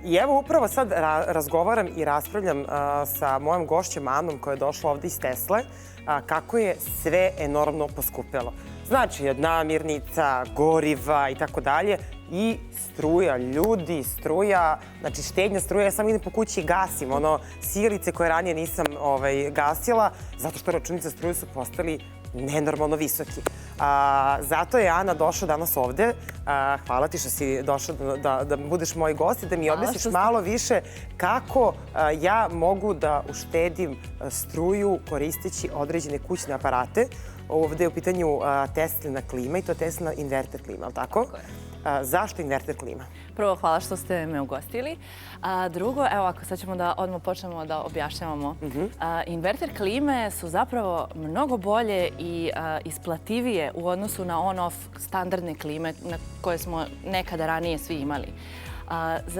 I evo upravo sad razgovaram i raspravljam sa mojom gošćom Anom koja je došla ovde iz Tesle, kako je sve enormno poskupelo. Znači, od namirnica, goriva i tako dalje i struja, ljudi, struja, znači štednja struje. Ja sam idem po kući i gasim sijalice koje ranije nisam gasila, zato što računice struje su postali nenormalno visoki. Zato je Ana došla danas ovde. Hvala ti što si došla da budeš moj gost i da mi objasniš malo više kako ja mogu da uštedim struju koristeći određene kućne aparate. Ovde je u pitanju Teslina klima i to Teslina inverter klima, ali tako? Tako je. Zašto inverter klima? Prvo, hvala što ste me ugostili. Drugo, evo ako sad ćemo da odmah počnemo da objašnjavamo. Inverter klime su zapravo mnogo bolje i isplativije u odnosu na on-off standardne klime na koje smo nekada ranije svi imali.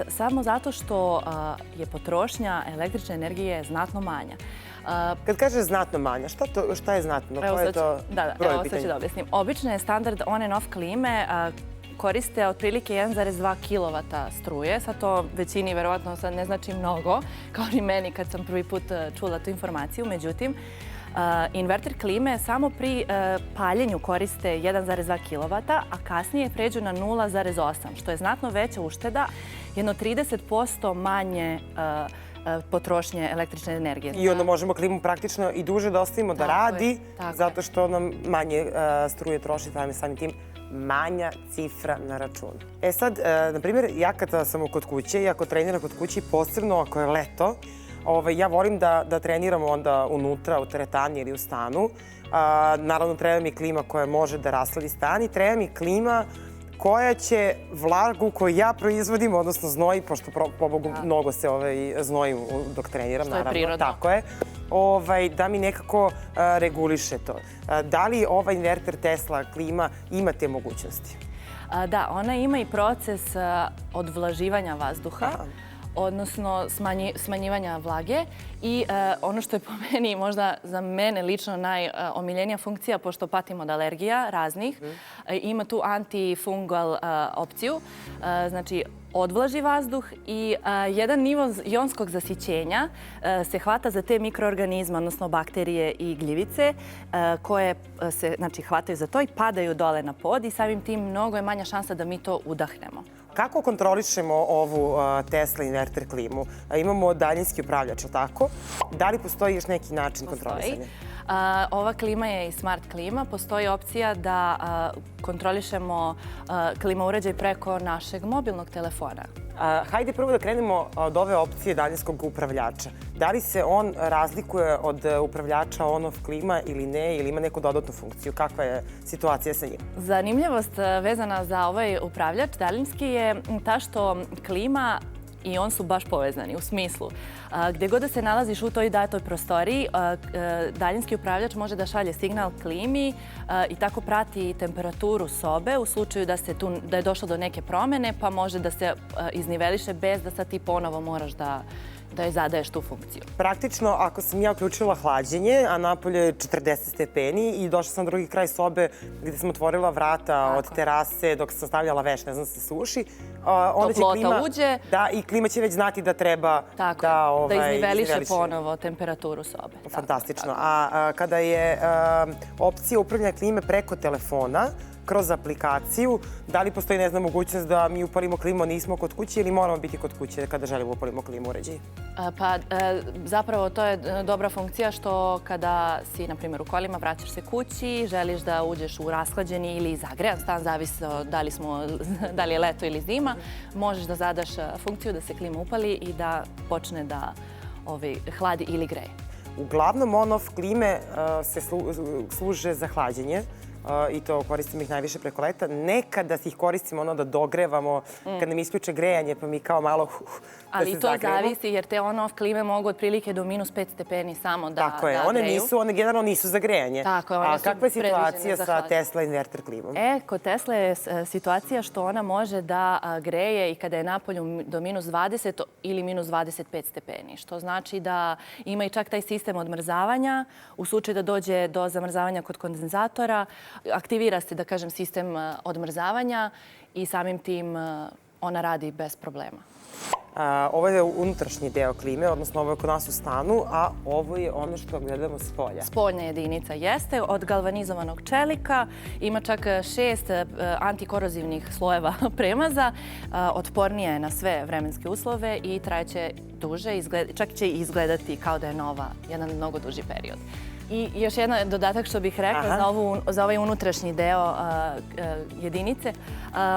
Samo zato što je potrošnja električne energije znatno manja. Kad kaže znatno manja, šta je znatno? Evo sad ću da objasnim. Obično je standard on and off klime koriste otprilike 1,2 kW struje. Sad to većini verovatno sad ne znači mnogo, kao ni meni kad sam prvi put čula tu informaciju. Međutim, inverter klime samo pri paljenju koriste 1,2 kW, a kasnije pređu na 0,8, što je znatno veća ušteda, jedno 30% manje potrošnje električne energije. I onda možemo klimu praktično i duže da ostavimo da radi, zato što nam manje struje troši, samim tim manja cifra na računu. E sad, na primjer, ja kada sam kod kuće i ako treniram kod kuće, posebno ako je leto, ja volim da treniram onda unutra, u teretani ili u stanu. Naravno, treba mi klima koja može da rasladi stan i treba mi klima koja će vlagu koju ja proizvodim, odnosno znoj, pošto pobogu mnogo se znojim dok treniram, naravno. Što je prirodno. Tako je. Da mi nekako reguliše to. Da li ovaj inverter Tesla klima ima te mogućnosti? Da, ona ima i proces odvlaživanja vazduha, odnosno smanjivanja vlage i ono što je po meni možda za mene lično najomiljenija funkcija, pošto patim od alergija raznih, ima tu antifungal opciju, znači odvlaži vazduh i jedan nivo jonskog zasićenja se hvata za te mikroorganizme, odnosno bakterije i gljivice koje se hvataju za to i padaju dole na pod i samim tim mnogo je manja šansa da mi to udahnemo. Kako kontrolišemo ovu Tesla inverter klimu? Imamo daljinski upravljač, tako? Da li postoji još neki način kontrolisanja? Ova klima je i smart klima. Postoji opcija da kontrolišemo klima uređaj preko našeg mobilnog telefona. Hajde prvo da krenemo od ove opcije daljinskog upravljača. Da li se on razlikuje od upravljača on-off klima ili ne, ili ima neku dodatnu funkciju? Kakva je situacija sa njim? Zanimljivost vezana za ovaj upravljač daljinski je ta što klima i on su baš povezani u smislu. Gde god da se nalaziš u toj datoj prostoriji, daljinski upravljač može da šalje signal klimi i tako prati temperaturu sobe u slučaju da je došlo do neke promene, pa može da se izniveliše bez da sad ti ponovo moraš da joj zadaješ tu funkciju. Praktično, ako sam ja uključila hlađenje, a napolje je 40 stepeni i došla sam na drugi kraj sobe gde sam otvorila vrata od terase dok sam stavljala veš, ne znam se suši, onda će toplota uđe. Da, i klima će već znati da treba da izniveliše ponovo temperaturu sobe. Fantastično. A kada je opcija upravljanja klime preko telefona, kroz aplikaciju, da li postoji, ne znam, mogućnost da mi upalimo klimu, a nismo kod kuće ili moramo biti kod kuće kada želimo upalimo klimu uređaj? Pa zapravo to je dobra funkcija što kada si, na primjer, u kolima, vraćaš se kući, želiš da uđeš u rashlađeni ili zagrejan stan, zavisi da li je leto ili zima, možeš da zadaš funkciju da se klima upali i da počne da hladi ili greje. Uglavnom, on-off klime se služe za hlađenje i to koristim ih najviše preko leta. Nekada ih koristimo da dogrevamo, kad nam isključe grejanje, pa mi kao malo da se zagrejemo. Ali to zavisi jer te on-off klime mogu otprilike do -5 stepeni samo da greju. Tako je, one generalno nisu za grejanje. Tako je, one su predviđene za hlađenje. A kakva je situacija sa Tesla inverter klimom? Kod Tesla je situacija što ona može da greje i kada je napolju do -20 ili -25 stepeni, što znači da ima i čak taj sistem odmrzavanja. U slučaju da dođe do zamrzavanja kod kondenzatora, aktivira se, da kažem, sistem odmrzavanja i samim tim ona radi bez problema. Ovo je unutrašnji deo klime, odnosno ovo je kod nas u stanu, a ovo je ono što gledamo s polja. Spoljna jedinica jeste od galvanizovanog čelika. Ima čak 6 antikorozivnih slojeva premaza. Otpornija je na sve vremenske uslove i trajeće duže. Čak će izgledati kao da je nova jedan mnogo duži period. I još jedan dodatak što bih rekla za ovaj unutrašnji deo jedinice.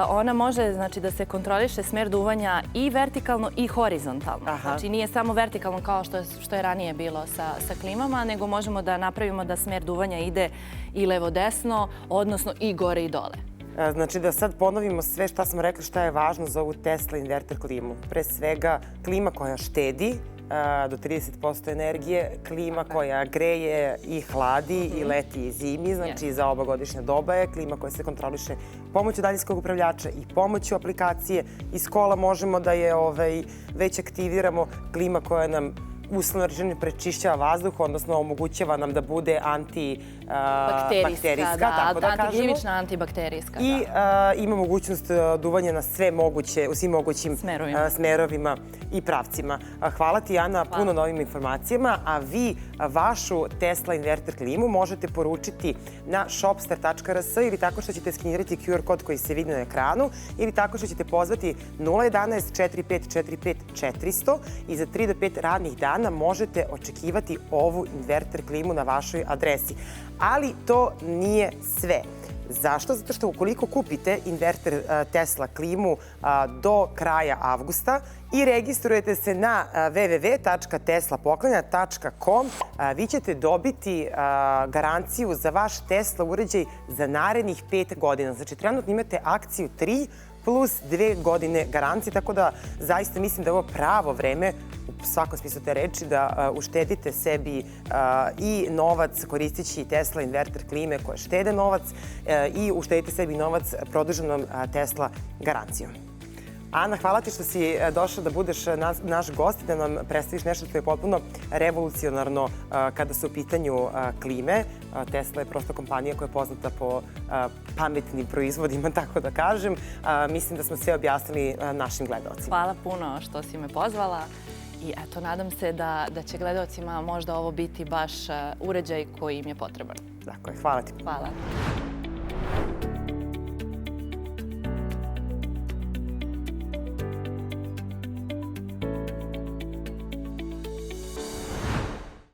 Ona može da se kontroliše smer duvanja i vertikalno i horizontalno. Znači nije samo vertikalno kao što je ranije bilo sa klimama, nego možemo da napravimo da smer duvanja ide i levo-desno, odnosno i gore i dole. Znači da sad ponovimo sve šta smo rekli šta je važno za ovu Tesla inverter klimu. Pre svega klima koja štedi do 30% energije, klima koja greje i hladi i leti i zimi, znači za oba godišnja doba je, klima koja se kontroliše pomoću daljinskog upravljača i pomoću aplikacije. Iz kola možemo da je već aktiviramo, klima koja nam uslovno rečeno prečišćava vazduh, odnosno omogućava nam da bude antibakterijska, tako da kažemo. Antiglimična, antibakterijska. I ima mogućnost duvanja na sve moguće, u svim mogućim smerovima i pravcima. Hvala ti, Ana, puno na ovim informacijama, a vi vašu Tesla inverter klimu možete poručiti na shopstar.rs ili tako što ćete skenirati QR kod koji se vidi na ekranu ili tako što ćete pozvati 011 4545 400 i za 3 do 5 radnih dana možete očekivati ovu inverter klimu na vašoj adresi. Ali to nije sve. Zašto? Zato što ukoliko kupite inverter Tesla klimu do kraja avgusta i registrujete se na www.teslapoklanja.com, vi ćete dobiti garanciju za vaš Tesla uređaj za narednih 5 godina. Znači, trenutno imate akciju 3 plus 2 godine garancije, tako da zaista mislim da je ovo pravo vreme u svakom smislu te reči da uštedite sebi i novac koristeći Tesla inverter klime koje štede novac i uštedite sebi novac produženom Tesla garancijom. Ana, hvala ti što si došla da budeš naš gost i da nam predstaviš nešto što je potpuno revolucionarno kada su u pitanju klime. Tesla je prosto kompanija koja je poznata po pametnim proizvodima, tako da kažem. Mislim da smo sve objasnili našim gledalcima. Hvala puno što si me pozvala i eto, nadam se da će gledalcima možda ovo biti baš uređaj koji im je potreban. Tako je, hvala ti. Hvala.